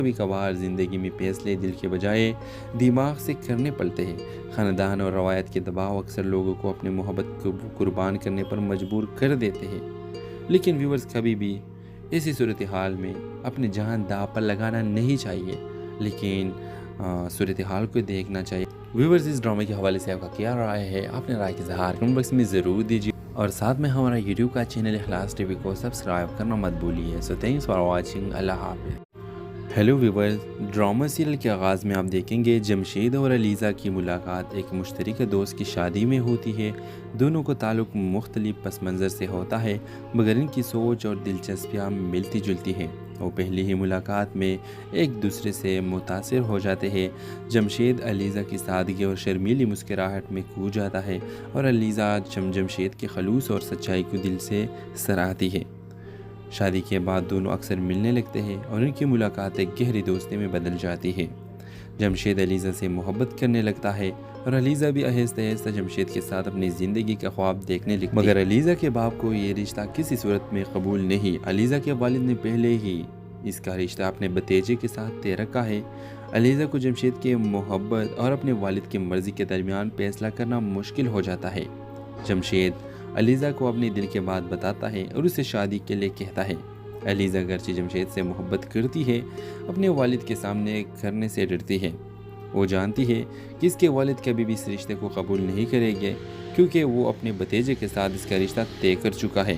कभी कभार ज़िंदगी में फैसले दिल के बजाय दिमाग से करने पड़ते हैं। ख़ानदान और रवायत के दबाव अक्सर लोगों को अपनी मोहब्बत को कुर्बान करने पर मजबूर कर देते हैं। लेकिन व्यूवर्स, कभी भी ऐसी सूरत हाल में अपनी जान दांव पर लगाना नहीं चाहिए, लेकिन सूरत हाल को देखना चाहिए। व्यूवर्स, इस ड्रामे के हवाले से आपका क्या राय है? अपने राय के इज़हार कमेंट बॉक्स में ज़रूर दीजिए और साथ में हमारा यूट्यूब का चैनल इखलास टीवी को सब्सक्राइब करना मत भूलिए। So thanks for watching. अल्लाह हाफ़िज़। हेलो व्यूवर्स, ड्रामा सीरियल के आगाज़ में आप देखेंगे जमशेद और अलीज़ा की मुलाकात एक मुश्तरका दोस्त की शादी में होती है। दोनों को ताल्लुक़ मुख्तलिफ पस मंज़र से होता है, मगर इनकी सोच और दिलचस्पियाँ मिलती जुलती हैं। वो पहली ही मुलाकात में एक दूसरे से मुतासिर हो जाते हैं। जमशेद अलीज़ा की सादगी और शर्मीली मुस्कुराहट में खो जाता है और अलीज़ा जमशेद के खलूस और सच्चाई को दिल से सराहती है। शादी के बाद दोनों अक्सर मिलने लगते हैं और उनकी मुलाकात एक गहरी दोस्ती में बदल जाती है। जमशेद अलीज़ा से मोहब्बत करने लगता है और अलीज़ा भी आहिस्ता आहिस्ता जमशेद के साथ अपनी ज़िंदगी का ख्वाब देखने लगती है। मगर अलीज़ा के बाप को ये रिश्ता किसी सूरत में कबूल नहीं। अलीज़ा के वालिद ने पहले ही इसका रिश्ता अपने भतीजे के साथ तय रखा है। अलीज़ा को जमशेद की मोहब्बत और अपने वालिद की मर्ज़ी के दरमियान फैसला करना मुश्किल हो जाता है। जमशेद अलीज़ा को अपने दिल की बात बताता है और उसे शादी के लिए कहता है। अलीज़ा अगरचे जमशेद से मोहब्बत करती है, अपने वालिद के सामने करने से डरती है। वो जानती है कि इसके वालिद कभी भी इस रिश्ते को कबूल नहीं करेंगे, क्योंकि वो अपने भतीजे के साथ इसका रिश्ता तय कर चुका है।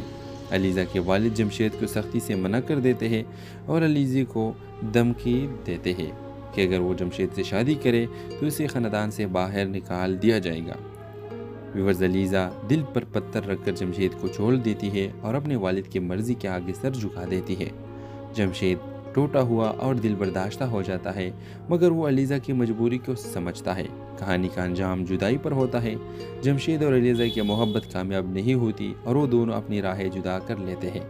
अलीज़ा के वालिद जमशेद को सख्ती से मना कर देते हैं और अलीज़ा को धमकी देते हैं कि अगर वो जमशेद से शादी करे तो उसे ख़ानदान से बाहर निकाल दिया जाएगा। व्यूवर्स, अलीज़ा दिल पर पत्थर रखकर जमशेद को छोड़ देती है और अपने वालिद की मर्ज़ी के आगे सर झुका देती है। जमशेद टूटा हुआ और दिल बर्दाश्ता हो जाता है, मगर वो अलीज़ा की मजबूरी को समझता है। कहानी का अंजाम जुदाई पर होता है। जमशेद और अलीज़ा की मोहब्बत कामयाब नहीं होती और वो दोनों अपनी राहें जुदा कर लेते हैं,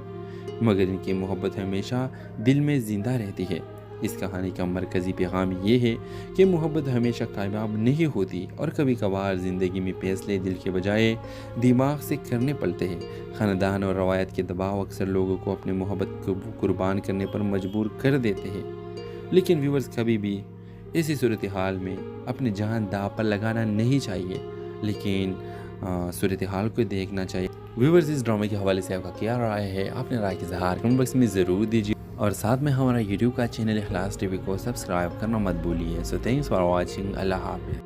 मगर इनकी मोहब्बत हमेशा दिल में ज़िंदा रहती है। इस कहानी का मरकज़ी पैगाम ये है कि मोहब्बत हमेशा कामयाब नहीं होती और कभी कभार ज़िंदगी में फैसले दिल के बजाय दिमाग से करने पड़ते हैं। ख़ानदान और रवायत के दबाव अक्सर लोगों को अपनी मोहब्बत को कुर्बान करने पर मजबूर कर देते हैं। लेकिन व्यूवर्स, कभी भी ऐसी सूरत हाल में अपनी जान दांव पर लगाना नहीं चाहिए, लेकिन सूरत हाल को देखना चाहिए। व्यूवर्स, इस ड्रामे के हवाले से आपका क्या राय है? अपने राय के इज़हार कमेंट बॉक्स में ज़रूर दीजिए और साथ में हमारा यूट्यूब का चैनल इखलास टीवी को सब्सक्राइब करना मत भूलिए। So thanks for watching. अल्लाह हाफ़िज़।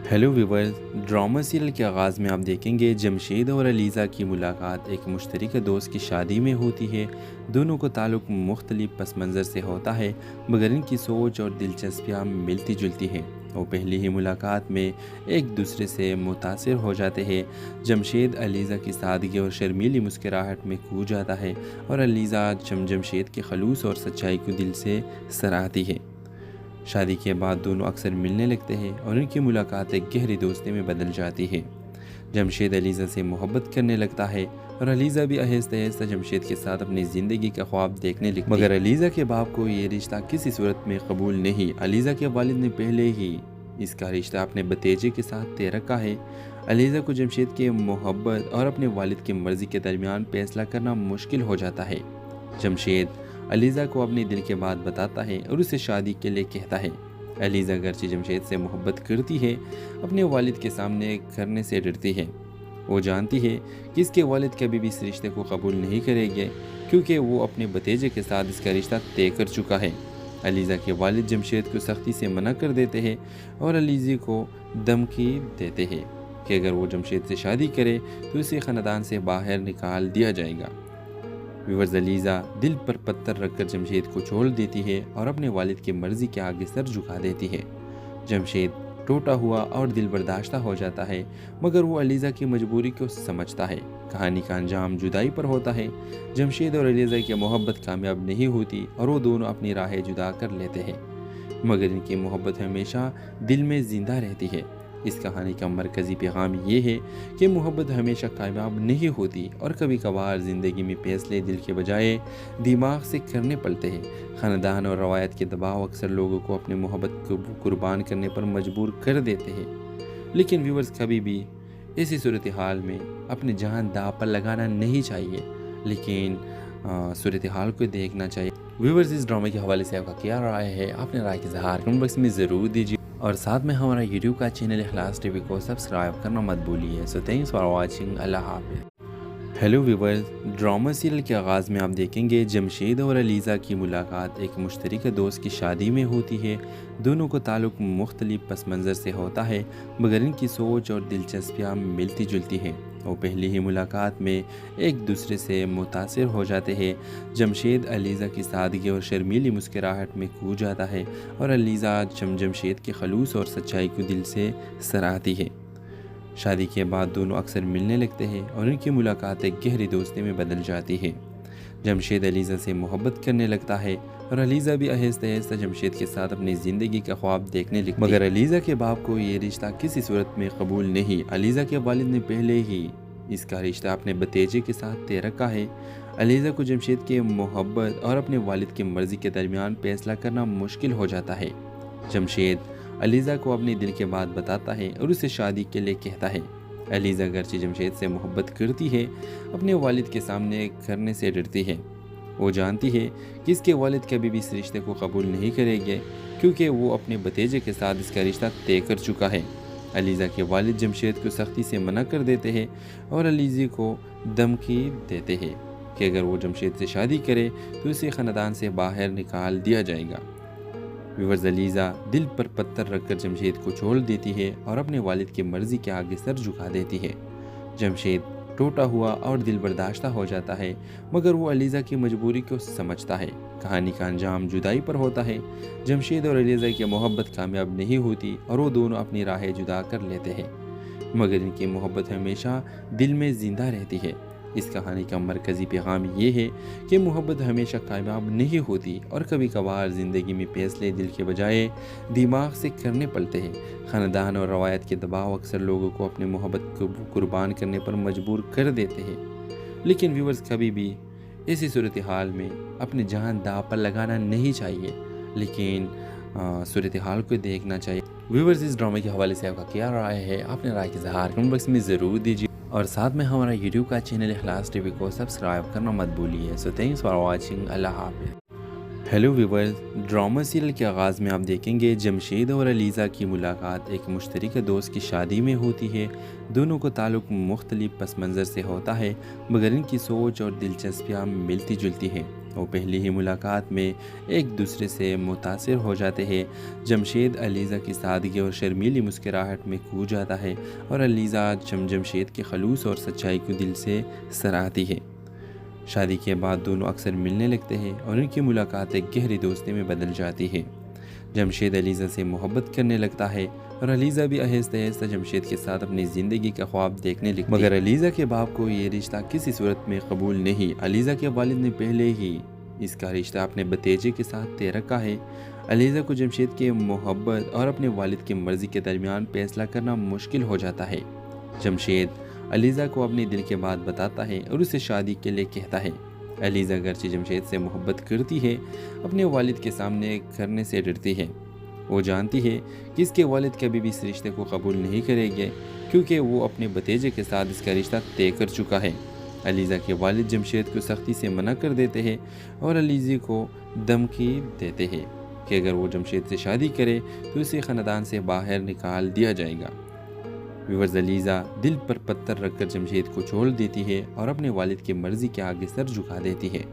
हेलो व्यूवर्स, ड्रामा सीरियल के आगाज़ में आप देखेंगे जमशेद और अलीज़ा की मुलाकात एक मुश्तरका दोस्त की शादी में होती है। दोनों को ताल्लुक़ मुख्तलिफ पस मंज़र से होता है, मगर इनकी सोच और दिलचस्पियाँ मिलती जुलती हैं। वो पहली ही मुलाकात में एक दूसरे से मुतासिर हो जाते हैं। जमशेद अलीज़ा की सादगी और शर्मीली मुस्कुराहट में खो जाता है और अलीज़ा जमशेद के खलूस और सच्चाई को दिल से सराहती है। शादी के बाद दोनों अक्सर मिलने लगते हैं और उनकी मुलाकात एक गहरी दोस्ती में बदल जाती है। जमशेद अलीज़ा से मोहब्बत करने लगता है और अलीज़ा भी आहिस्ता आहिस्ता जमशेद के साथ अपनी ज़िंदगी का ख्वाब देखने लगती है। मगर अलीज़ा के बाप को ये रिश्ता किसी सूरत में कबूल नहीं। अलीज़ा के वालिद ने पहले ही इसका रिश्ता अपने भतीजे के साथ तय रखा है। अलीज़ा को जमशेद की मोहब्बत और अपने वालिद की मर्ज़ी के दरमियान फैसला करना मुश्किल हो जाता है। जमशेद अलीज़ा को अपने दिल की बात बताता है और उसे शादी के लिए कहता है। अलीज़ा अगरचे जमशेद से मोहब्बत करती है, अपने वालिद के सामने करने से डरती है। वो जानती है कि इसके वालिद कभी भी इस रिश्ते को कबूल नहीं करेंगे, क्योंकि वो अपने भतीजे के साथ इसका रिश्ता तय कर चुका है। अलीज़ा के वालिद जमशेद को सख्ती से मना कर देते हैं और अलीज़ा को धमकी देते हैं कि अगर वो जमशेद से शादी करे तो उसे ख़ानदान से बाहर निकाल दिया जाएगा। व्यूवर्स, अलीज़ा दिल पर पत्थर रखकर जमशेद को छोड़ देती है और अपने वालिद की मर्ज़ी के आगे सर झुका देती है। जमशेद टूटा हुआ और दिल बर्दाश्ता हो जाता है, मगर वो अलीज़ा की मजबूरी को समझता है। कहानी का अंजाम जुदाई पर होता है। जमशेद और अलीज़ा की मोहब्बत कामयाब नहीं होती और वो दोनों अपनी राहें जुदा कर लेते हैं, मगर इनकी मोहब्बत हमेशा दिल में ज़िंदा रहती है। इस कहानी का मरकज़ी पैगाम ये है कि मोहब्बत हमेशा कामयाब नहीं होती और कभी कभार ज़िंदगी में फैसले दिल के बजाय दिमाग से करने पड़ते हैं। ख़ानदान और रवायत के दबाव अक्सर लोगों को अपनी मोहब्बत को कुर्बान करने पर मजबूर कर देते हैं। लेकिन व्यूवर्स, कभी भी ऐसी सूरत हाल में अपनी जान दांव पर लगाना नहीं चाहिए, लेकिन सूरत हाल को देखना चाहिए। व्यूवर्स, इस ड्रामे के हवाले से आपका क्या राय है? अपने राय के इज़हार कमेंट बॉक्स में ज़रूर दीजिए और साथ में हमारा यूट्यूब का चैनल इखलास टीवी को सब्सक्राइब करना मत भूलिए। So thanks for watching. अल्लाह हाफ़िज़। हेलो व्यूवर्स, ड्रामा सीरियल के आगाज़ में आप देखेंगे जमशेद और अलीज़ा की मुलाकात एक मुश्तरका दोस्त की शादी में होती है। दोनों को ताल्लुक़ मुख्तलिफ पस मंज़र से होता है, मगर इनकी सोच और दिलचस्पियाँ मिलती जुलती हैं। वो पहली ही मुलाकात में एक दूसरे से मुतासिर हो जाते हैं। जमशेद अलीज़ा की सादगी और शर्मीली मुस्कुराहट में खो जाता है और अलीज़ा जमशेद के खलूस और सच्चाई को दिल से सराहती है। शादी के बाद दोनों अक्सर मिलने लगते हैं और उनकी मुलाकात एक गहरी दोस्ती में बदल जाती है। जमशेद अलीज़ा से मोहब्बत करने लगता है और अलीज़ा भी आहिस्ता आहिस्ता जमशेद के साथ अपनी ज़िंदगी का ख्वाब देखने लगती है। मगर अलीज़ा के बाप को ये रिश्ता किसी सूरत में कबूल नहीं। अलीज़ा के वालिद ने पहले ही इसका रिश्ता अपने भतीजे के साथ तय रखा है। अलीज़ा को जमशेद की मोहब्बत और अपने वालिद की मर्ज़ी के दरमियान फैसला करना मुश्किल हो जाता है। जमशेद अलीज़ा को अपनी दिल की बात बताता है और उसे शादी के लिए कहता है। अलीज़ा अगरचे जमशेद से मोहब्बत करती है, अपने वालिद के सामने करने से डरती है। वो जानती है कि इसके वालिद कभी भी इस रिश्ते को कबूल नहीं करेंगे, क्योंकि वो अपने भतीजे के साथ इसका रिश्ता तय कर चुका है। अलीज़ा के वालिद जमशेद को सख्ती से मना कर देते हैं और अलीज़ा को धमकी देते हैं कि अगर वो जमशेद से शादी करे तो उसे ख़ानदान से बाहर निकाल दिया जाएगा। व्यूअर्स, अलीज़ा दिल पर पत्थर रखकर जमशेद को छोड़ देती है और अपने वालिद की मर्ज़ी के आगे सर झुका देती है। जमशेद टूटा हुआ और दिल बर्दाश्ता हो जाता है, मगर वो अलीज़ा की मजबूरी को समझता है। कहानी का अंजाम जुदाई पर होता है। जमशेद और अलीज़ा की मोहब्बत कामयाब नहीं होती और वो दोनों अपनी राहें जुदा कर लेते हैं, मगर इनकी मोहब्बत हमेशा दिल में ज़िंदा रहती है। इस कहानी का मरकज़ी पैगाम ये है कि मोहब्बत हमेशा कामयाब नहीं होती और कभी कभार ज़िंदगी में फैसले दिल के बजाय दिमाग से करने पड़ते हैं। ख़ानदान और रवायत के दबाव अक्सर लोगों को अपनी मोहब्बत को कुर्बान करने पर मजबूर कर देते हैं। लेकिन व्यूअर्स, कभी भी ऐसी सूरत हाल में अपनी जान दांव पर लगाना नहीं चाहिए, लेकिन सूरत हाल को देखना चाहिए। व्यूअर्स, इस ड्रामे के हवाले से आपका क्या राय है? अपने राय के इज़हार कमेंट बॉक्स में ज़रूर दीजिए और साथ में हमारा यूट्यूब का चैनल इखलास टीवी को सब्सक्राइब करना मत भूलिए। So thanks for watching. अल्लाह हाफ़िज़। हेलो व्यूवर्स, ड्रामा सीरियल के आगाज़ में आप देखेंगे जमशेद और अलीज़ा की मुलाकात एक मुश्तरका दोस्त की शादी में होती है। दोनों को ताल्लुक़ मुख्तलिफ पस मंज़र से होता है, मगर इनकी सोच और दिलचस्पियाँ मिलती जुलती हैं। वो पहली ही मुलाकात में एक दूसरे से मुतासिर हो जाते हैं। जमशेद अलीज़ा की सादगी और शर्मीली मुस्कुराहट में खो जाता है और अलीज़ा जमशेद के खलूस और सच्चाई को दिल से सराहती है। शादी के बाद दोनों अक्सर मिलने लगते हैं और उनकी मुलाकात एक गहरी दोस्ती में बदल जाती है। जमशेद अलीज़ा से मोहब्बत करने लगता है और अलीज़ा भी आहिस्ता आहिस्ता जमशेद के साथ अपनी ज़िंदगी का ख्वाब देखने लगती है। मगर अलीज़ा के बाप को ये रिश्ता किसी सूरत में कबूल नहीं। अलीज़ा के वालिद ने पहले ही इसका रिश्ता अपने भतीजे के साथ तय रखा है। अलीज़ा को जमशेद की मोहब्बत और अपने वालिद की मर्ज़ी के दरमियान फैसला करना मुश्किल हो जाता है। जमशेद अलीज़ा को अपनी दिल की बात बताता है और उसे शादी के लिए कहता है। अलीज़ा अगरचे जमशेद से मोहब्बत करती है, अपने वालिद के सामने करने से डरती है। वो जानती है कि इसके वालिद कभी भी इस रिश्ते को कबूल नहीं करेंगे, क्योंकि वो अपने भतीजे के साथ इसका रिश्ता तय कर चुका है। अलीज़ा के वालिद जमशेद को सख्ती से मना कर देते हैं और अलीज़ा को धमकी देते हैं कि अगर वो जमशेद से शादी करे तो उसे ख़ानदान से बाहर निकाल दिया जाएगा। व्यूअर्स, अलीज़ा दिल पर पत्थर रखकर जमशेद को छोड़ देती है और अपने वालिद की मर्ज़ी के आगे सर झुका देती है।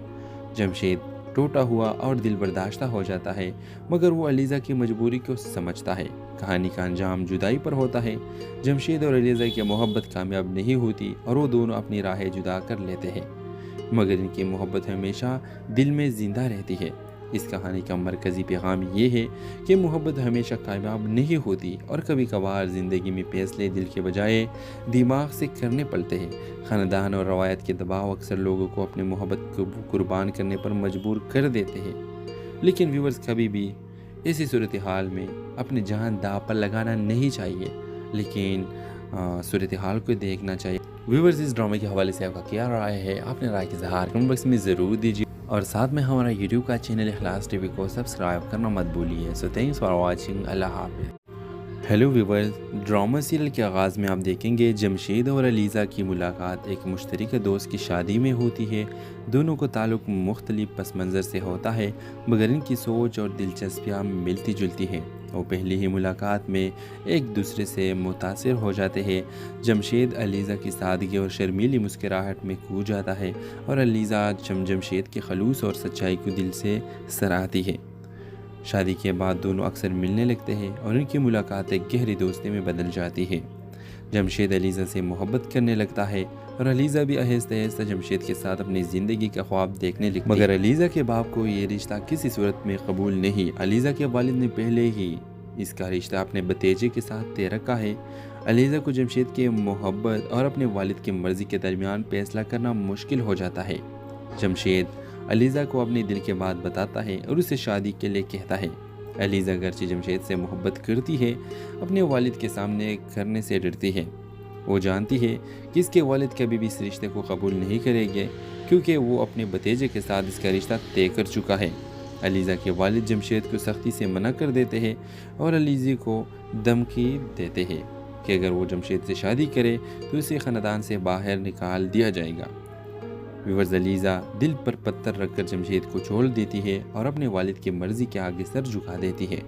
जमशेद टूटा हुआ और दिल बर्दाश्ता हो जाता है, मगर वो अलीज़ा की मजबूरी को समझता है। कहानी का अंजाम जुदाई पर होता है। जमशेद और अलीज़ा की मोहब्बत कामयाब नहीं होती और वो दोनों अपनी राहें जुदा कर लेते हैं, मगर इनकी मोहब्बत हमेशा दिल में ज़िंदा रहती है। इस कहानी का मरकज़ी पैगाम ये है कि मोहब्बत हमेशा कामयाब नहीं होती और कभी कभार ज़िंदगी में फैसले दिल के बजाय दिमाग से करने पड़ते हैं। ख़ानदान और रवायत के दबाव अक्सर लोगों को अपनी मोहब्बत को कुर्बान करने पर मजबूर कर देते हैं। लेकिन व्यूअर्स, कभी भी ऐसी सूरत हाल में अपनी जान दांव पर लगाना नहीं चाहिए, लेकिन सूरत हाल को देखना चाहिए। व्यूअर्स, इस ड्रामे के हवाले से आपका क्या राय है? अपने राय के इज़हार कमेंट बॉक्स में ज़रूर दीजिए और साथ में हमारा यूट्यूब का चैनल इखलास टीवी को सब्सक्राइब करना मत भूलिए। So thanks for watching. अल्लाह हाफ़िज़। हेलो व्यूवर्स, ड्रामा सीरियल के आगाज़ में आप देखेंगे जमशेद और अलीज़ा की मुलाकात एक मुश्तरका दोस्त की शादी में होती है। दोनों को ताल्लुक़ मुख्तलिफ पस मंज़र से होता है, मगर इनकी सोच और दिलचस्पियाँ मिलती जुलती हैं। वो पहली ही मुलाकात में एक दूसरे से मुतासिर हो जाते हैं। जमशेद अलीज़ा की सादगी और शर्मीली मुस्कुराहट में खो जाता है और अलीज़ा जमशेद के खलूस और सच्चाई को दिल से सराहती है। शादी के बाद दोनों अक्सर मिलने लगते हैं और उनकी मुलाकात एक गहरी दोस्ती में बदल जाती है। जमशेद अलीज़ा से मोहब्बत करने लगता है और अलीज़ा भी आहिस्ता आहिस्ता जमशेद के साथ अपनी ज़िंदगी का ख्वाब देखने लगती है। मगर अलीज़ा के बाप को ये रिश्ता किसी सूरत में कबूल नहीं। अलीज़ा के वालिद ने पहले ही इसका रिश्ता अपने भतीजे के साथ तय रखा है। अलीज़ा को जमशेद की मोहब्बत और अपने वालिद की मर्ज़ी के दरमियान फैसला करना मुश्किल हो जाता है। जमशेद अलीज़ा को अपने दिल की बात बताता है और उसे शादी के लिए कहता है। अलीज़ा अगरचे जमशेद से मोहब्बत करती है, अपने वालिद के सामने करने से डरती है। वो जानती है कि इसके वालिद कभी भी इस रिश्ते को कबूल नहीं करेंगे, क्योंकि वो अपने भतीजे के साथ इसका रिश्ता तय कर चुका है। अलीज़ा के वालिद जमशेद को सख्ती से मना कर देते हैं और अलीज़ा को धमकी देते हैं कि अगर वो जमशेद से शादी करे तो उसे ख़ानदान से बाहर निकाल दिया जाएगा। व्यूअर्स, अलीज़ा दिल पर पत्थर रखकर जमशेद को छोड़ देती है और अपने वालिद की मर्ज़ी के आगे सर झुका देती है।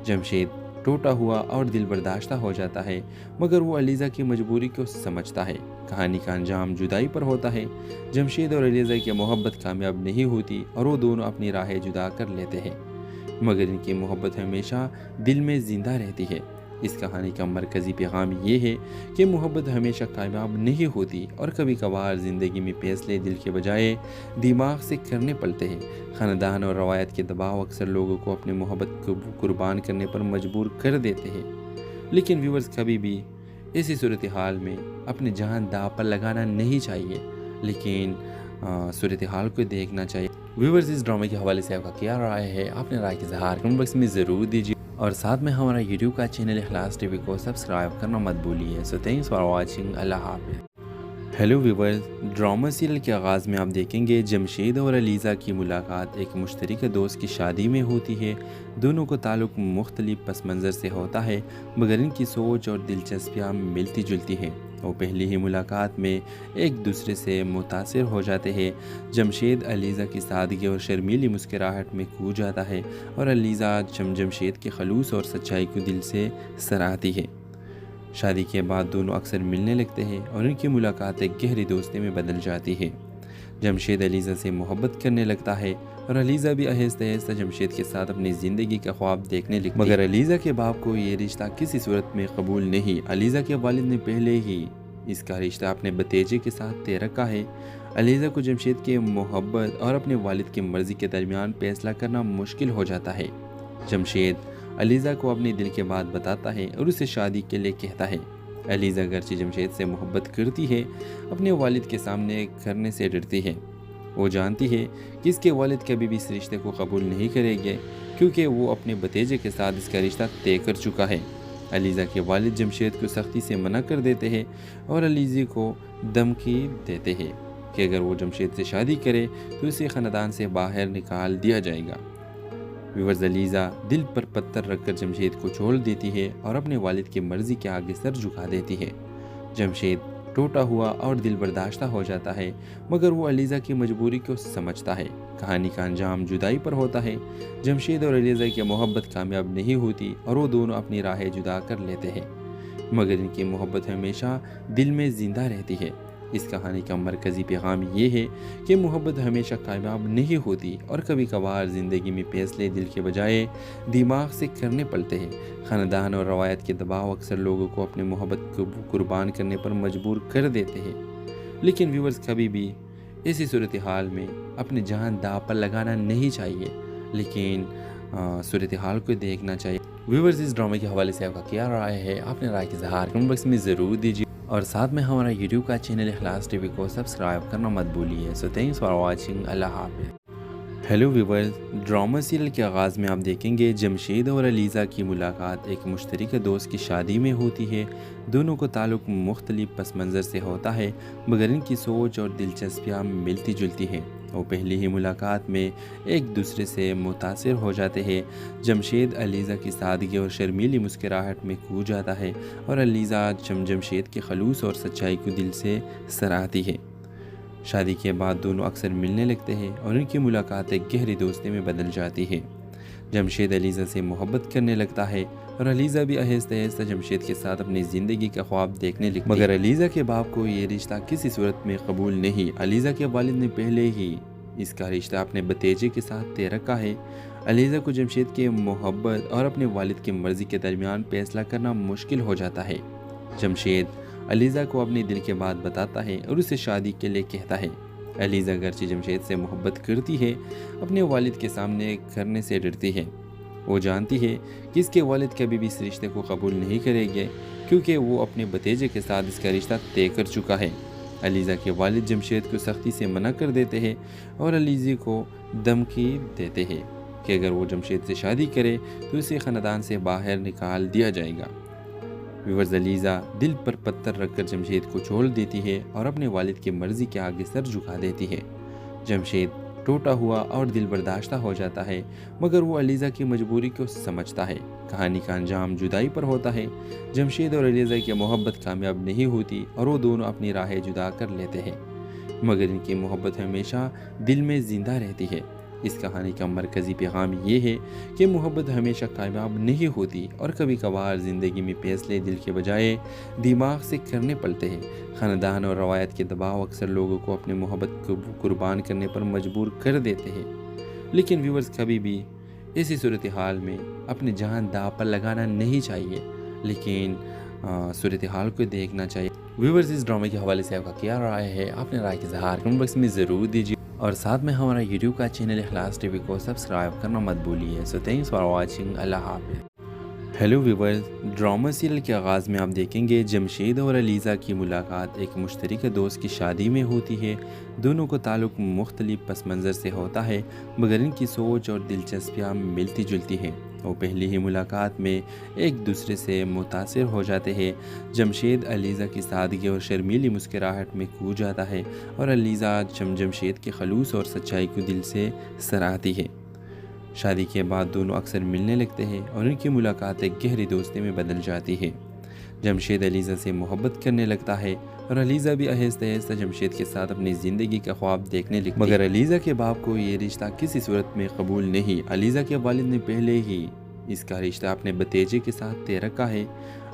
जमशेद टूटा हुआ और दिल बर्दाश्ता हो जाता है, मगर वो अलीज़ा की मजबूरी को समझता है। कहानी का अंजाम जुदाई पर होता है। जमशेद और अलीज़ा की मोहब्बत कामयाब नहीं होती और वो दोनों अपनी राहें जुदा कर लेते हैं, मगर इनकी मोहब्बत हमेशा दिल में ज़िंदा रहती है। इस कहानी का मरकज़ी पैगाम ये है कि मोहब्बत हमेशा कामयाब नहीं होती और कभी कभार ज़िंदगी में फैसले दिल के बजाय दिमाग से करने पड़ते हैं। ख़ानदान और रवायत के दबाव अक्सर लोगों को अपनी मोहब्बत को कुर्बान करने पर मजबूर कर देते हैं। लेकिन व्यूअर्स, कभी भी ऐसी सूरत हाल में अपनी जान दांव पर लगाना नहीं चाहिए, लेकिन सूरत हाल को देखना चाहिए। व्यूअर्स, इस ड्रामे के हवाले से आपका क्या राय है? अपने राय के इज़हार कमेंट बॉक्स में ज़रूर दीजिए और साथ में हमारा यूट्यूब का चैनल इखलास टीवी को सब्सक्राइब करना मत भूलिए। So thanks for watching. अल्लाह हाफ़िज़। हेलो व्यूवर्स, ड्रामा सीरियल के आगाज़ में आप देखेंगे जमशेद और अलीज़ा की मुलाकात एक मुश्तरका दोस्त की शादी में होती है। दोनों को ताल्लुक़ मुख्तलिफ पस मंज़र से होता है, मगर इनकी सोच और दिलचस्पियाँ मिलती जुलती हैं। वो पहली ही मुलाकात में एक दूसरे से मुतासिर हो जाते हैं। जमशेद अलीज़ा की सादगी और शर्मीली मुस्कुराहट में खो जाता है और अलीज़ा जमशेद के खलूस और सच्चाई को दिल से सराहती है। शादी के बाद दोनों अक्सर मिलने लगते हैं और उनकी मुलाकात एक गहरी दोस्ती में बदल जाती है। जमशेद अलीज़ा से मोहब्बत करने लगता है और अलीज़ा भी आहिस्ता आहिस्ता जमशेद के साथ अपनी ज़िंदगी का ख्वाब देखने लगती है। मगर अलीज़ा के बाप को ये रिश्ता किसी सूरत में कबूल नहीं। अलीज़ा के वालिद ने पहले ही इसका रिश्ता अपने भतीजे के साथ तय रखा है। अलीज़ा को जमशेद की मोहब्बत और अपने वालिद की मर्ज़ी के दरमियान फैसला करना मुश्किल हो जाता है। जमशेद अलीज़ा को अपने दिल की बात बताता है और उसे शादी के लिए कहता है। अलीज़ा अगरचे जमशेद से मोहब्बत करती है, अपने वालिद के सामने करने से डरती है। वो जानती है कि इसके वालिद कभी भी इस रिश्ते को कबूल नहीं करेंगे, क्योंकि वो अपने भतीजे के साथ इसका रिश्ता तय कर चुका है। अलीज़ा के वालिद जमशेद को सख्ती से मना कर देते हैं और अलीज़ा को धमकी देते हैं कि अगर वो जमशेद से शादी करे तो उसे ख़ानदान से बाहर निकाल दिया जाएगा। व्यूअर्स, अलीज़ा दिल पर पत्थर रखकर जमशेद को छोड़ देती है और अपने वालिद की मर्ज़ी के आगे सर झुका देती है। जमशेद टूटा हुआ और दिल बर्दाश्ता हो जाता है, मगर वो अलीज़ा की मजबूरी को समझता है। कहानी का अंजाम जुदाई पर होता है। जमशेद और अलीज़ा की मोहब्बत कामयाब नहीं होती और वो दोनों अपनी राहें जुदा कर लेते हैं, मगर इनकी मोहब्बत हमेशा दिल में ज़िंदा रहती है। इस कहानी का मरकज़ी पैगाम ये है कि मोहब्बत हमेशा कामयाब नहीं होती और कभी कभार ज़िंदगी में फैसले दिल के बजाय दिमाग से करने पड़ते हैं। ख़ानदान और रवायत के दबाव अक्सर लोगों को अपनी मोहब्बत को कुर्बान करने पर मजबूर कर देते हैं। लेकिन व्यूअर्स, कभी भी ऐसी सूरत हाल में अपनी जान दांव पर लगाना नहीं चाहिए, लेकिन सूरत हाल को देखना चाहिए। व्यूअर्स, इस ड्रामे के हवाले से आपका क्या राय है? अपने राय के इज़हार कमेंट बॉक्स में ज़रूर दीजिए और साथ में हमारा यूट्यूब का चैनल इखलास टीवी को सब्सक्राइब करना मत भूलिए। So thanks for watching. अल्लाह हाफ़िज़। हेलो व्यूवर्स, ड्रामा सीरियल के आगाज़ में आप देखेंगे जमशेद और अलीज़ा की मुलाकात एक मुश्तरका दोस्त की शादी में होती है। दोनों को ताल्लुक़ मुख्तलिफ पस मंज़र से होता है, मगर इनकी सोच और दिलचस्पियाँ मिलती जुलती हैं। वो पहली ही मुलाकात में एक दूसरे से मुतासिर हो जाते हैं। जमशेद अलीज़ा की सादगी और शर्मीली मुस्कुराहट में खो जाता है और अलीज़ा जमशेद के खलूस और सच्चाई को दिल से सराहती है। शादी के बाद दोनों अक्सर मिलने लगते हैं और उनकी मुलाकात एक गहरी दोस्ती में बदल जाती है। जमशेद अलीज़ा से मोहब्बत करने लगता है और अलीज़ा भी आहिस्ता आहिस्ता जमशेद के साथ अपनी ज़िंदगी का ख्वाब देखने लगती है। मगर अलीज़ा के बाप को ये रिश्ता किसी सूरत में कबूल नहीं। अलीज़ा के वालिद ने पहले ही इसका रिश्ता अपने भतीजे के साथ तय रखा है। अलीज़ा को जमशेद की मोहब्बत और अपने वालिद की मर्ज़ी के दरमियान फैसला करना मुश्किल हो जाता है। जमशेद अलीज़ा को अपने दिल की बात बताता है और उसे शादी के लिए कहता है। अलीज़ा अगरचे जमशेद से मोहब्बत करती है, अपने वालिद के सामने करने से डरती है। वो जानती है कि इसके वालिद कभी भी इस रिश्ते को कबूल नहीं करेंगे, क्योंकि वो अपने भतीजे के साथ इसका रिश्ता तय कर चुका है। अलीज़ा के वालिद जमशेद को सख्ती से मना कर देते हैं और अलीज़ा को धमकी देते हैं कि अगर वो जमशेद से शादी करे तो उसे ख़ानदान से बाहर निकाल दिया जाएगा। व्यूअर्स, अलीज़ा दिल पर पत्थर रखकर जमशेद को छोड़ देती है और अपने वालिद की मर्ज़ी के आगे सर झुका देती है। जमशेद टूटा हुआ और दिल बर्दाश्ता हो जाता है, मगर वो अलीज़ा की मजबूरी को समझता है। कहानी का अंजाम जुदाई पर होता है। जमशेद और अलीज़ा की मोहब्बत कामयाब नहीं होती और वो दोनों अपनी राहें जुदा कर लेते हैं, मगर इनकी मोहब्बत हमेशा दिल में ज़िंदा रहती है। इस कहानी का मरकज़ी पैगाम ये है कि मोहब्बत हमेशा कामयाब नहीं होती और कभी कभार ज़िंदगी में फैसले दिल के बजाय दिमाग से करने पड़ते हैं। ख़ानदान और रवायत के दबाव अक्सर लोगों को अपनी मोहब्बत को कुर्बान करने पर मजबूर कर देते हैं। लेकिन व्यूअर्स, कभी भी ऐसी सूरत हाल में अपनी जान दांव पर लगाना नहीं चाहिए, लेकिन सूरत हाल को देखना चाहिए। व्यूअर्स, इस ड्रामे के हवाले से आपका क्या राय है? अपने राय के इज़हार कमेंट बॉक्स में ज़रूर दीजिए और साथ में हमारा यूट्यूब का चैनल इखलास टीवी को सब्सक्राइब करना मत भूलिए। So thanks for watching. अल्लाह हाफ़िज़। हेलो व्यूवर्स, ड्रामा सीरियल के आगाज़ में आप देखेंगे जमशेद और अलीज़ा की मुलाकात एक मुश्तरका दोस्त की शादी में होती है। दोनों को ताल्लुक़ मुख्तलिफ पस मंज़र से होता है, मगर इनकी सोच और दिलचस्पियाँ मिलती जुलती हैं। वो पहली ही मुलाकात में एक दूसरे से मुतासिर हो जाते हैं। जमशेद अलीज़ा की सादगी और शर्मीली मुस्कुराहट में खो जाता है और अलीज़ा जमशेद के खलूस और सच्चाई को दिल से सराहती है। शादी के बाद दोनों अक्सर मिलने लगते हैं और उनकी मुलाकात एक गहरी दोस्ती में बदल जाती है। जमशेद अलीज़ा से मोहब्बत करने लगता है और अलीज़ा भी आहिस्ता आहिस्ता जमशेद के साथ अपनी ज़िंदगी का ख्वाब देखने लगती है। मगर अलीज़ा के बाप को ये रिश्ता किसी सूरत में कबूल नहीं। अलीज़ा के वालिद ने पहले ही इसका रिश्ता अपने भतीजे के साथ तय रखा है।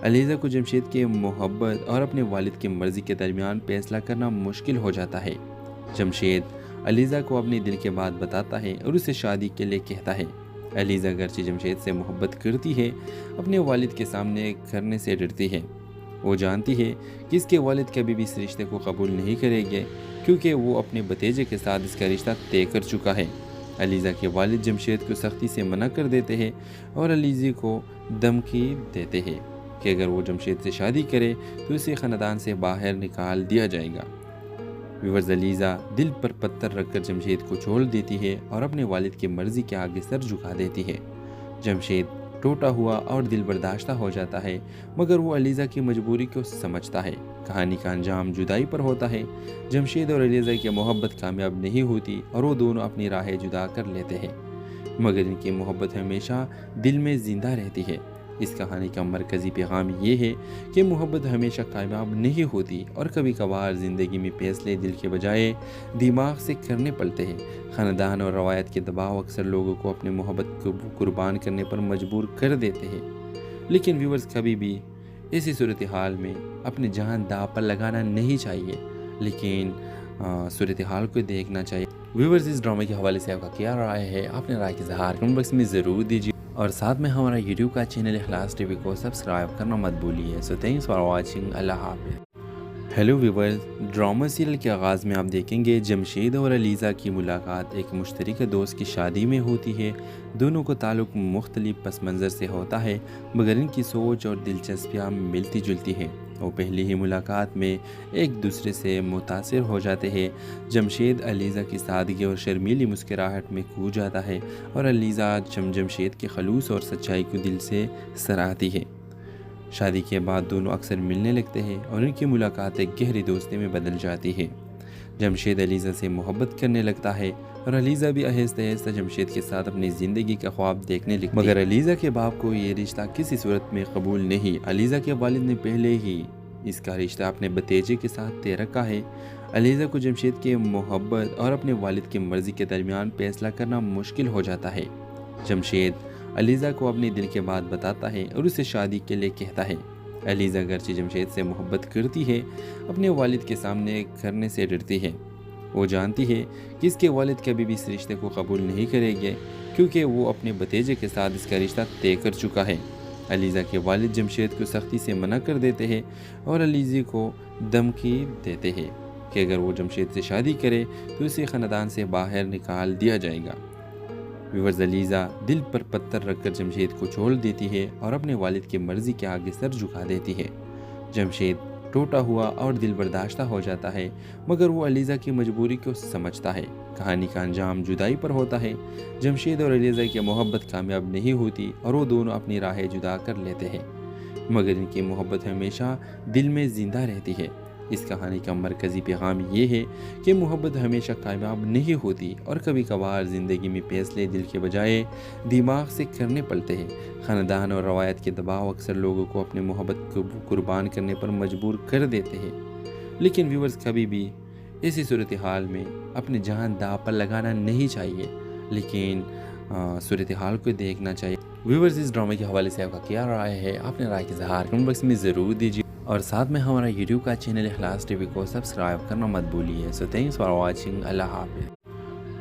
अलीज़ा को जमशेद की मोहब्बत और अपने वालिद की मर्ज़ी के दरमियान फैसला करना मुश्किल हो जाता है। जमशेद अलीज़ा को अपने दिल की बात बताता है और उसे शादी के लिए कहता है। अलीज़ा अगरचे जमशेद से मोहब्बत करती है, अपने वालिद के सामने करने से डरती है। वो जानती है कि इसके वालिद कभी भी इस रिश्ते को कबूल नहीं करेंगे, क्योंकि वो अपने भतीजे के साथ इसका रिश्ता तय कर चुका है। अलीज़ा के वालिद जमशेद को सख्ती से मना कर देते हैं और अलीज़ा को धमकी देते हैं कि अगर वो जमशेद से शादी करे तो उसे ख़ानदान से बाहर निकाल दिया जाएगा। व्यूअर्स, अलीज़ा दिल पर पत्थर रखकर जमशेद को छोड़ देती है और अपने वालिद की मर्ज़ी के आगे सर झुका देती है। जमशेद टूटा हुआ और दिल बर्दाश्ता हो जाता है, मगर वो अलीज़ा की मजबूरी को समझता है। कहानी का अंजाम जुदाई पर होता है। जमशेद और अलीज़ा की मोहब्बत कामयाब नहीं होती और वो दोनों अपनी राहें जुदा कर लेते हैं, मगर इनकी मोहब्बत हमेशा दिल में ज़िंदा रहती है। इस कहानी का मरकज़ी पैगाम ये है कि मोहब्बत हमेशा कामयाब नहीं होती और कभी कभार ज़िंदगी में फैसले दिल के बजाय दिमाग से करने पड़ते हैं। ख़ानदान और रवायत के दबाव अक्सर लोगों को अपनी मोहब्बत को कुर्बान करने पर मजबूर कर देते हैं। लेकिन व्यूअर्स, कभी भी ऐसी सूरत हाल में अपनी जान दांव पर लगाना नहीं चाहिए, लेकिन सूरत हाल को देखना चाहिए। व्यूअर्स, इस ड्रामे के हवाले से आपका क्या राय है? अपने राय के इज़हार कमेंट बॉक्स में ज़रूर दीजिए और साथ में हमारा यूट्यूब का चैनल इखलास टीवी को सब्सक्राइब करना मत भूलिए। So thanks for watching. अल्लाह हाफ़िज़। हेलो व्यूवर्स, ड्रामा सीरियल के आगाज़ में आप देखेंगे जमशेद और अलीज़ा की मुलाकात एक मुश्तरका दोस्त की शादी में होती है। दोनों को ताल्लुक़ मुख्तलिफ पस मंज़र से होता है, मगर इनकी सोच और दिलचस्पियाँ मिलती जुलती हैं। वो पहली ही मुलाकात में एक दूसरे से मुतासिर हो जाते हैं। जमशेद अलीज़ा की सादगी और शर्मीली मुस्कुराहट में खो जाता है और अलीज़ा जमशेद के खलूस और सच्चाई को दिल से सराहती है। शादी के बाद दोनों अक्सर मिलने लगते हैं और इनकी मुलाकात एक गहरी दोस्ती में बदल जाती है। जमशेद अलीज़ा से मोहब्बत करने लगता है और अलीज़ा भी आहिस्ता आहिस्ता जमशेद के साथ अपनी ज़िंदगी का ख्वाब देखने लगती है। मगर अलीज़ा के बाप को ये रिश्ता किसी सूरत में कबूल नहीं। अलीज़ा के वालिद ने पहले ही इसका रिश्ता अपने भतीजे के साथ तय रखा है। अलीज़ा को जमशेद की मोहब्बत और अपने वालिद की मर्ज़ी के दरमियान फैसला करना मुश्किल हो जाता है। जमशेद अलीज़ा को अपने दिल की बात बताता है और उसे शादी के लिए कहता है। अलीज़ा अगरचे जमशेद से मोहब्बत करती है, अपने वालिद के सामने करने से डरती है। वो जानती है कि इसके वालिद कभी भी इस रिश्ते को कबूल नहीं करेंगे, क्योंकि वो अपने भतीजे के साथ इसका रिश्ता तय कर चुका है। अलीज़ा के वालिद जमशेद को सख्ती से मना कर देते हैं और अलीज़ा को धमकी देते हैं कि अगर वो जमशेद से शादी करे तो उसे ख़ानदान से बाहर निकाल दिया जाएगा। व्यूअर्स, अलीज़ा दिल पर पत्थर रखकर जमशेद को छोड़ देती है और अपने वालिद की मर्ज़ी के आगे सर झुका देती है। जमशेद टूटा हुआ और दिल बर्दाश्ता हो जाता है, मगर वो अलीज़ा की मजबूरी को समझता है। कहानी का अंजाम जुदाई पर होता है। जमशेद और अलीज़ा की मोहब्बत कामयाब नहीं होती और वो दोनों अपनी राहें जुदा कर लेते हैं, मगर इनकी मोहब्बत हमेशा दिल में ज़िंदा रहती है। इस कहानी का मरकज़ी पैगाम ये है कि मोहब्बत हमेशा कामयाब नहीं होती और कभी कभार ज़िंदगी में फैसले दिल के बजाय दिमाग से करने पड़ते हैं। ख़ानदान और रवायत के दबाव अक्सर लोगों को अपनी मोहब्बत को कुर्बान करने पर मजबूर कर देते हैं। लेकिन व्यूअर्स, कभी भी ऐसी सूरत हाल में अपनी जान दांव पर लगाना नहीं चाहिए, लेकिन सूरत हाल को देखना चाहिए। व्यूअर्स, इस ड्रामे के हवाले से आपका क्या राय है? आपने राय का इज़हार कमेंट बॉक्स में ज़रूर दीजिए और साथ में हमारा यूट्यूब का चैनल इखलास टीवी को सब्सक्राइब करना मत भूलिए। So thanks for watching. अल्लाह हाफ़िज़।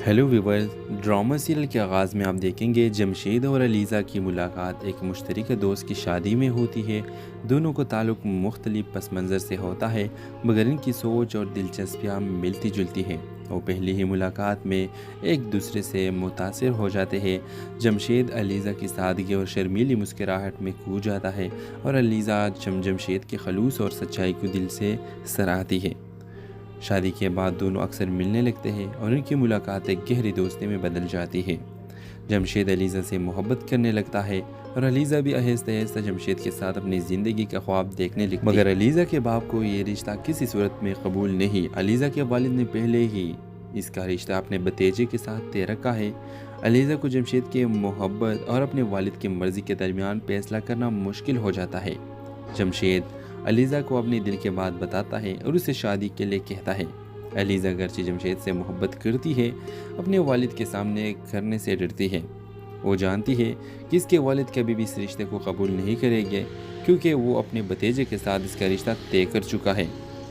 हेलो व्यूवर्स, ड्रामा सीरियल के आगाज़ में आप देखेंगे जमशेद और अलीज़ा की मुलाकात एक मुश्तरका दोस्त की शादी में होती है। दोनों को ताल्लुक़ मुख्तलिफ पस मंज़र से होता है, मगर इनकी सोच और दिलचस्पियाँ मिलती जुलती हैं। वो पहली ही मुलाकात में एक दूसरे से मुतासिर हो जाते हैं। जमशेद अलीज़ा की सादगी और शर्मीली मुस्कुराहट में खो जाता है और अलीज़ा जमशेद के खलूस और सच्चाई को दिल से सराहती है। शादी के बाद दोनों अक्सर मिलने लगते हैं और इनकी मुलाकात एक गहरी दोस्ती में बदल जाती है। जमशेद अलीज़ा से मोहब्बत करने लगता है और अलीज़ा भी आहिस्ता आहिस्ता जमशेद के साथ अपनी ज़िंदगी का ख्वाब देखने लगती है। मगर अलीज़ा के बाप को ये रिश्ता किसी सूरत में कबूल नहीं। अलीज़ा के वालिद ने पहले ही इसका रिश्ता अपने भतीजे के साथ तय रखा है। अलीज़ा को जमशेद की मोहब्बत और अपने वालिद की मर्ज़ी के दरमियान फैसला करना मुश्किल हो जाता है। जमशेद अलीज़ा को अपनी दिल की बात बताता है और उसे शादी के लिए कहता है। अलीज़ा अगरचे जमशेद से मोहब्बत करती है, अपने वालिद के सामने करने से डरती है। वो जानती है कि इसके वालिद कभी भी इस रिश्ते को कबूल नहीं करेंगे, क्योंकि वो अपने भतीजे के साथ इसका रिश्ता तय कर चुका है।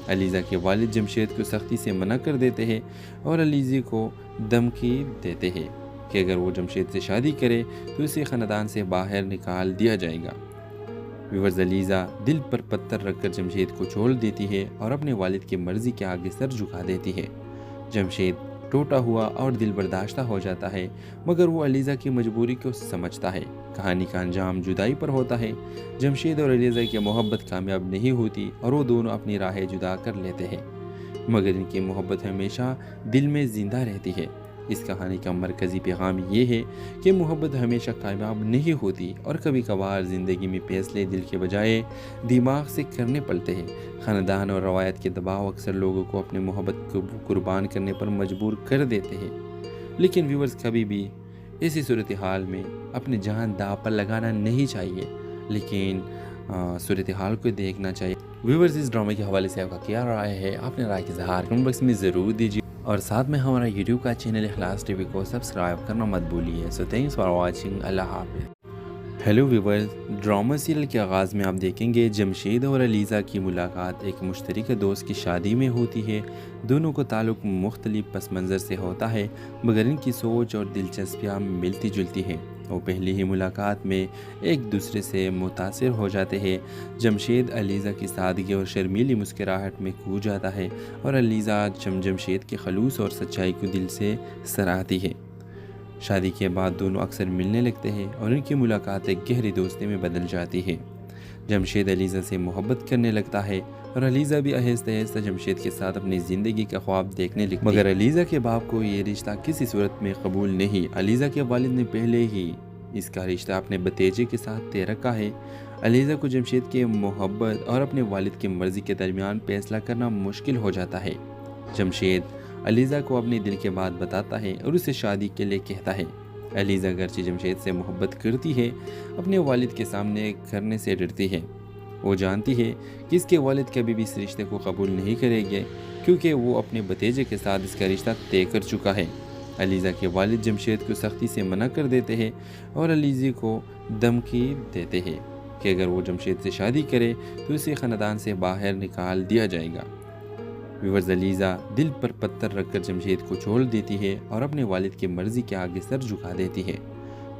अलीज़ा के वालिद जमशेद को सख्ती से मना कर देते हैं और अलीज़ा को धमकी देते हैं कि अगर वो जमशेद से शादी करे तो उसे ख़ानदान से बाहर निकाल दिया जाएगा। व्यूअर्स, अलीज़ा दिल पर पत्थर रखकर जमशेद को छोड़ देती है और अपने वालिद की मर्ज़ी के आगे सर झुका देती है। जमशेद टूटा हुआ और दिल बर्दाश्ता हो जाता है, मगर वो अलीज़ा की मजबूरी को समझता है। कहानी का अंजाम जुदाई पर होता है। जमशेद और अलीज़ा की मोहब्बत कामयाब नहीं होती और वो दोनों अपनी राहें जुदा कर लेते हैं, मगर इनकी मोहब्बत हमेशा दिल में ज़िंदा रहती है। इस कहानी का मरकज़ी पैगाम ये है कि मोहब्बत हमेशा कामयाब नहीं होती और कभी कभार ज़िंदगी में फैसले दिल के बजाय दिमाग से करने पड़ते हैं। ख़ानदान और रवायत के दबाव अक्सर लोगों को अपनी मोहब्बत को कुर्बान करने पर मजबूर कर देते हैं। लेकिन व्यूअर्स, कभी भी ऐसी सूरत हाल में अपनी जान दांव पर लगाना नहीं चाहिए, लेकिन सूरत हाल को देखना चाहिए। व्यूअर्स, इस ड्रामे के हवाले से आपका क्या राय है? आपने राय का इज़हार कमेंट बॉक्स में ज़रूर दीजिए और साथ में हमारा यूट्यूब का चैनल इखलास टीवी को सब्सक्राइब करना मत भूलिए। So thanks for watching. अल्लाह हाफ़िज़। हेलो व्यूवर्स, ड्रामा सीरियल के आगाज़ में आप देखेंगे जमशेद और अलीज़ा की मुलाकात एक मुश्तरका दोस्त की शादी में होती है। दोनों को ताल्लुक़ मुख्तलिफ पस मंज़र से होता है, मगर इनकी सोच और दिलचस्पियाँ मिलती जुलती हैं। वो पहली ही मुलाकात में एक दूसरे से मुतासिर हो जाते हैं। जमशेद अलीज़ा की सादगी और शर्मीली मुस्कुराहट में खो जाता है और अलीज़ा जमशेद के खलूस और सच्चाई को दिल से सराहती है। शादी के बाद दोनों अक्सर मिलने लगते हैं और उनकी मुलाकात एक गहरी दोस्ती में बदल जाती है। जमशेद अलीज़ा से मोहब्बत करने लगता है और अलीज़ा भी आहिस्ता आहिस्ता जमशेद के साथ अपनी ज़िंदगी का ख्वाब देखने लगती है। मगर अलीज़ा के बाप को ये रिश्ता किसी सूरत में कबूल नहीं। अलीज़ा के वालिद ने पहले ही इसका रिश्ता अपने भतीजे के साथ तय रखा है। अलीज़ा को जमशेद की मोहब्बत और अपने वालिद की मर्ज़ी के दरमियान फैसला करना मुश्किल हो जाता है। जमशेद अलीज़ा को अपने दिल की बात बताता है और उसे शादी के लिए कहता है। अलीज़ा अगरचे जमशेद से मोहब्बत करती है, अपने वालिद के सामने करने से डरती है। वो जानती है कि इसके वालिद कभी भी इस रिश्ते को कबूल नहीं करेंगे, क्योंकि वो अपने भतीजे के साथ इसका रिश्ता तय कर चुका है। अलीज़ा के वालिद जमशेद को सख्ती से मना कर देते हैं और अलीज़ा को धमकी देते हैं कि अगर वो जमशेद से शादी करे तो उसे ख़ानदान से बाहर निकाल दिया जाएगा। व्यूअर्स, अलीज़ा दिल पर पत्थर रखकर जमशेद को छोड़ देती है और अपने वालिद की मर्ज़ी के आगे सर झुका देती है।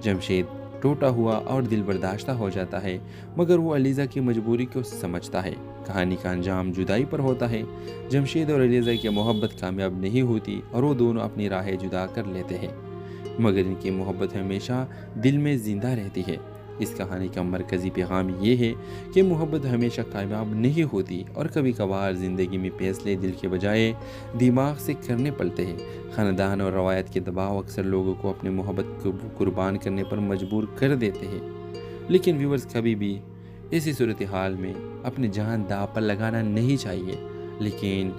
जमशेद टूटा हुआ और दिल बर्दाश्ता हो जाता है, मगर वो अलीज़ा की मजबूरी को समझता है। कहानी का अंजाम जुदाई पर होता है। जमशेद और अलीज़ा की मोहब्बत कामयाब नहीं होती और वो दोनों अपनी राहें जुदा कर लेते हैं, मगर इनकी मोहब्बत हमेशा दिल में ज़िंदा रहती है। इस कहानी का मरकज़ी पैगाम ये है कि मोहब्बत हमेशा कामयाब नहीं होती और कभी कभार ज़िंदगी में फैसले दिल के बजाय दिमाग से करने पड़ते हैं। ख़ानदान और रवायत के दबाव अक्सर लोगों को अपनी मोहब्बत को कुर्बान करने पर मजबूर कर देते हैं। लेकिन व्यूअर्स, कभी भी ऐसी सूरत हाल में अपनी जान दांव पर लगाना नहीं चाहिए, लेकिन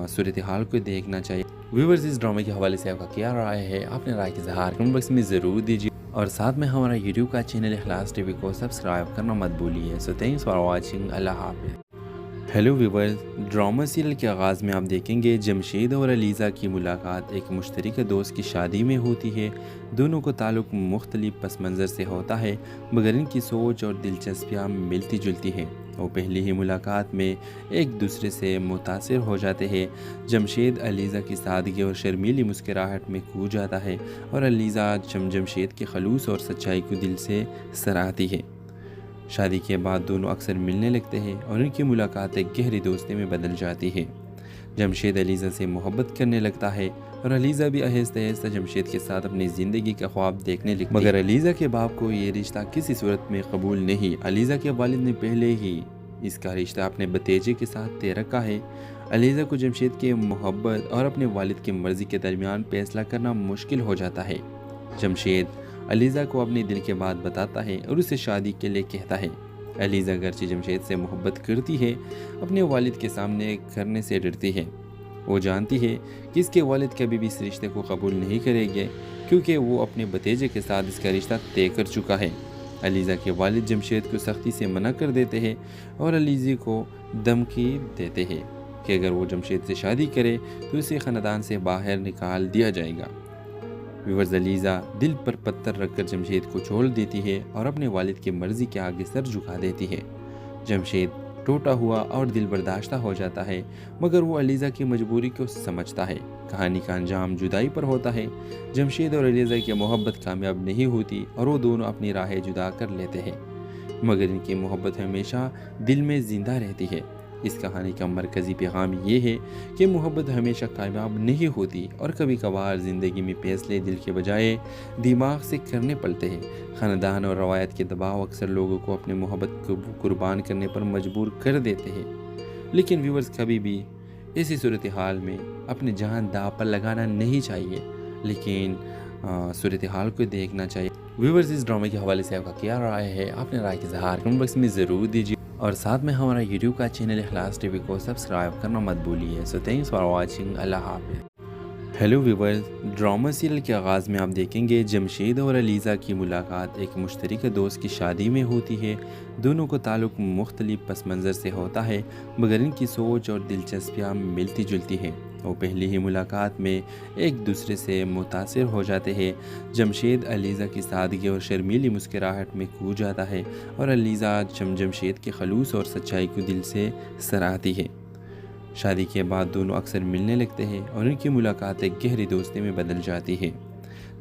सूरत हाल को देखना चाहिए। व्यूअर्स, इस ड्रामे के हवाले से आपका क्या राय है? अपने राय का इज़हार कमेंट बॉक्स में ज़रूर दीजिए और साथ में हमारा यूट्यूब का चैनल इखलास टीवी को सब्सक्राइब करना मत भूलिए। So thanks for watching. अल्लाह हाफ़िज़। हेलो व्यूअर्स, ड्रामा सीरियल के आगाज़ में आप देखेंगे जमशेद और अलीज़ा की मुलाकात एक मुश्तरका दोस्त की शादी में होती है। दोनों को ताल्लुक़ मुख्तलिफ पस मंज़र से होता है, मगर इनकी सोच और दिलचस्पियाँ मिलती जुलती हैं। वो पहली ही मुलाकात में एक दूसरे से मुतासिर हो जाते हैं। जमशेद अलीज़ा की सादगी और शर्मीली मुस्कुराहट में खो जाता है और अलीज़ा जमशेद के खलूस और सच्चाई को दिल से सराहती है। शादी के बाद दोनों अक्सर मिलने लगते हैं और उनकी मुलाकात एक गहरी दोस्ती में बदल जाती है। जमशेद अलीज़ा से मोहब्बत करने लगता है और अलीज़ा भी आहिस्ता आहिस्ता जमशेद के साथ अपनी ज़िंदगी का ख्वाब देखने लगती है। मगर अलीज़ा के बाप को ये रिश्ता किसी सूरत में कबूल नहीं। अलीज़ा के वालिद ने पहले ही इसका रिश्ता अपने भतीजे के साथ तय रखा है। अलीज़ा को जमशेद की मोहब्बत और अपने वालिद की मर्ज़ी के दरमियान फैसला करना मुश्किल हो जाता है। जमशेद अलीज़ा को अपने दिल की बात बताता है और उसे शादी के लिए कहता है। अलीज़ा अगरचे जमशेद से मोहब्बत करती है, अपने वालिद के सामने करने से डरती है। वो जानती है कि इसके वालिद कभी भी इस रिश्ते को कबूल नहीं करेंगे, क्योंकि वो अपने भतीजे के साथ इसका रिश्ता तय कर चुका है। अलीज़ा के वालिद जमशेद को सख्ती से मना कर देते हैं और अलीज़ा को धमकी देते हैं कि अगर वो जमशेद से शादी करे तो उसे ख़ानदान से बाहर निकाल दिया जाएगा। व्यूअर्स, अलीज़ा दिल पर पत्थर रखकर जमशेद को छोड़ देती है और अपने वालिद की मर्ज़ी के आगे सर झुका देती है। जमशेद टूटा हुआ और दिल बर्दाश्ता हो जाता है, मगर वो अलीज़ा की मजबूरी को समझता है। कहानी का अंजाम जुदाई पर होता है। जमशेद और अलीज़ा की मोहब्बत कामयाब नहीं होती और वो दोनों अपनी राहें जुदा कर लेते हैं, मगर इनकी मोहब्बत हमेशा दिल में ज़िंदा रहती है। इस कहानी का मरकज़ी पैगाम ये है कि मोहब्बत हमेशा कामयाब नहीं होती और कभी कभार ज़िंदगी में फैसले दिल के बजाय दिमाग से करने पड़ते हैं। ख़ानदान और रवायत के दबाव अक्सर लोगों को अपनी मोहब्बत को कुर्बान करने पर मजबूर कर देते हैं। लेकिन व्यूअर्स, कभी भी ऐसी सूरत हाल में अपनी जान दांव पर लगाना नहीं चाहिए, लेकिन सूरत हाल को देखना चाहिए। व्यूअर्स, इस ड्रामे के हवाले से आपका क्या राय है? अपने राय का इज़हार कमेंट बॉक्स में ज़रूर दीजिए और साथ में हमारा यूट्यूब का चैनल इखलास टीवी को सब्सक्राइब करना मत भूलिए। So thanks for watching. अल्लाह हाफ़िज़। हेलो व्यूअर्स, ड्रामा सीरियल के आगाज़ में आप देखेंगे जमशेद और अलीज़ा की मुलाकात एक मुश्तरका दोस्त की शादी में होती है। दोनों को ताल्लुक़ मुख्तलिफ पस मंज़र से होता है, मगर इनकी सोच और दिलचस्पियाँ मिलती जुलती हैं। वो पहली ही मुलाकात में एक दूसरे से मुतासिर हो जाते हैं। जमशेद अलीज़ा की सादगी और शर्मीली मुस्कुराहट में खो जाता है और अलीज़ा जमशेद के खलूस और सच्चाई को दिल से सराहती है। शादी के बाद दोनों अक्सर मिलने लगते हैं और उनकी मुलाकात एक गहरी दोस्ती में बदल जाती है।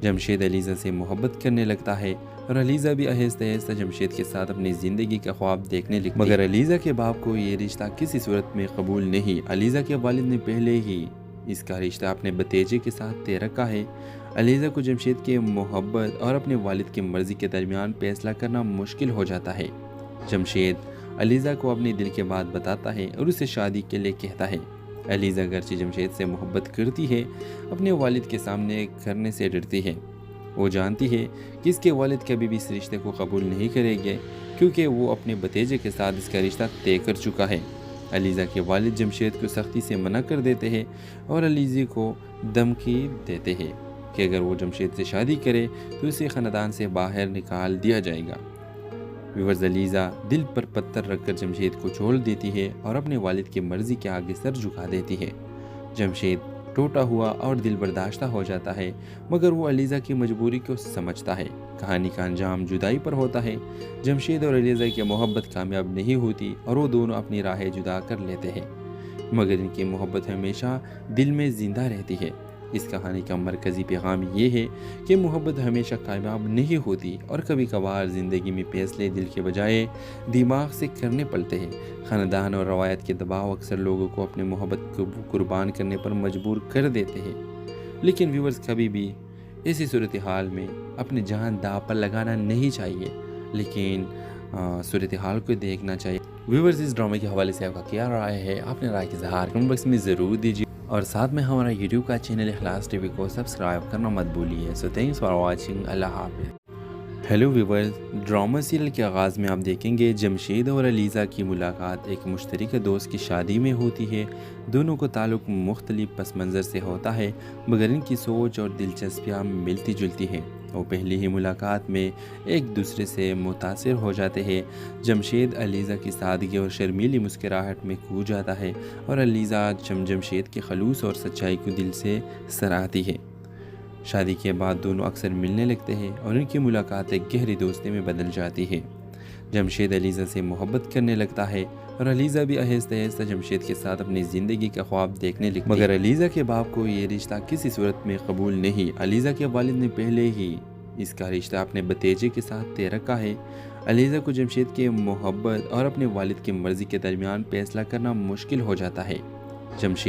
जमशेद अलीज़ा से मोहब्बत करने लगता है और अलीज़ा भी आहिस्ता आहिस्ता जमशेद के साथ अपनी ज़िंदगी का ख्वाब देखने लगती है। मगर अलीज़ा के बाप को ये रिश्ता किसी सूरत में कबूल नहीं। अलीज़ा के वालिद ने पहले ही इसका रिश्ता अपने भतीजे के साथ तय रखा है। अलीज़ा को जमशेद की मोहब्बत और अपने वालिद की मर्ज़ी के दरमियान फैसला करना मुश्किल हो जाता है। जमशेद अलीज़ा को अपने दिल की बात बताता है और उसे शादी के लिए कहता है। अलीज़ा अगरचे जमशेद से मोहब्बत करती है, अपने वालिद के सामने करने से डरती है। वो जानती है कि इसके वालिद कभी भी इस रिश्ते को कबूल नहीं करेंगे, क्योंकि वो अपने भतीजे के साथ इसका रिश्ता तय कर चुका है। अलीज़ा के वालिद जमशेद को सख्ती से मना कर देते हैं और अलीज़ा को धमकी देते हैं कि अगर वो जमशेद से शादी करे तो उसे ख़ानदान से बाहर निकाल दिया जाएगा। व्यूअर्स, अलीज़ा दिल पर पत्थर रखकर जमशेद को छोड़ देती है और अपने वालिद की मर्ज़ी के आगे सर झुका देती है। जमशेद टूटा हुआ और दिल बर्दाश्ता हो जाता है, मगर वो अलीज़ा की मजबूरी को समझता है। कहानी का अंजाम जुदाई पर होता है। जमशेद और अलीज़ा की मोहब्बत कामयाब नहीं होती और वो दोनों अपनी राहें जुदा कर लेते हैं, मगर इनकी मोहब्बत हमेशा दिल में ज़िंदा रहती है। इस कहानी का मरकज़ी पैगाम ये है कि मोहब्बत हमेशा कामयाब नहीं होती और कभी कभार ज़िंदगी में फैसले दिल के बजाय दिमाग से करने पड़ते हैं। ख़ानदान और रवायत के दबाव अक्सर लोगों को अपनी मोहब्बत को कुर्बान करने पर मजबूर कर देते हैं। लेकिन व्यूअर्स, कभी भी ऐसी सूरत हाल में अपनी जान दांव पर लगाना नहीं चाहिए, लेकिन सूरत हाल को देखना चाहिए। व्यूअर्स, इस ड्रामे के हवाले से आपका क्या राय है? अपने राय के इज़हार कमेंट बॉक्स में ज़रूर दीजिए और साथ में हमारा यूट्यूब का चैनल इखलास टीवी को सब्सक्राइब करना मत भूलिए। So thanks for watching. अल्लाह हाफ़िज़। हेलो व्यूअर्स, ड्रामा सीरियल के आगाज़ में आप देखेंगे जमशेद और अलीज़ा की मुलाकात एक मुश्तरका दोस्त की शादी में होती है। दोनों को ताल्लुक़ मुख्तलिफ पस मंज़र से होता है, मगर इनकी सोच और दिलचस्पियाँ मिलती जुलती हैं। वो पहली ही मुलाकात में एक दूसरे से मुतासिर हो जाते हैं। जमशेद अलीज़ा की सादगी और शर्मीली मुस्कुराहट में खो जाता है और अलीज़ा जमशेद के खलूस और सच्चाई को दिल से सराहती है। शादी के बाद दोनों अक्सर मिलने लगते हैं और उनकी मुलाकात एक गहरी दोस्ती में बदल जाती है। जमशेद अलीज़ा से मोहब्बत करने लगता है और अलीज़ा भी आहिस्ता आहिस्ता जमशेद के साथ अपनी ज़िंदगी का ख्वाब देखने लगती है। मगर अलीज़ा के बाप को ये रिश्ता किसी सूरत में कबूल नहीं। अलीज़ा के वालिद ने पहले ही इसका रिश्ता अपने भतीजे के साथ तय रखा है। अलीज़ा को जमशेद की मोहब्बत और अपने वालिद की मर्ज़ी के दरमियान फैसला करना मुश्किल हो जाता है। जमशेद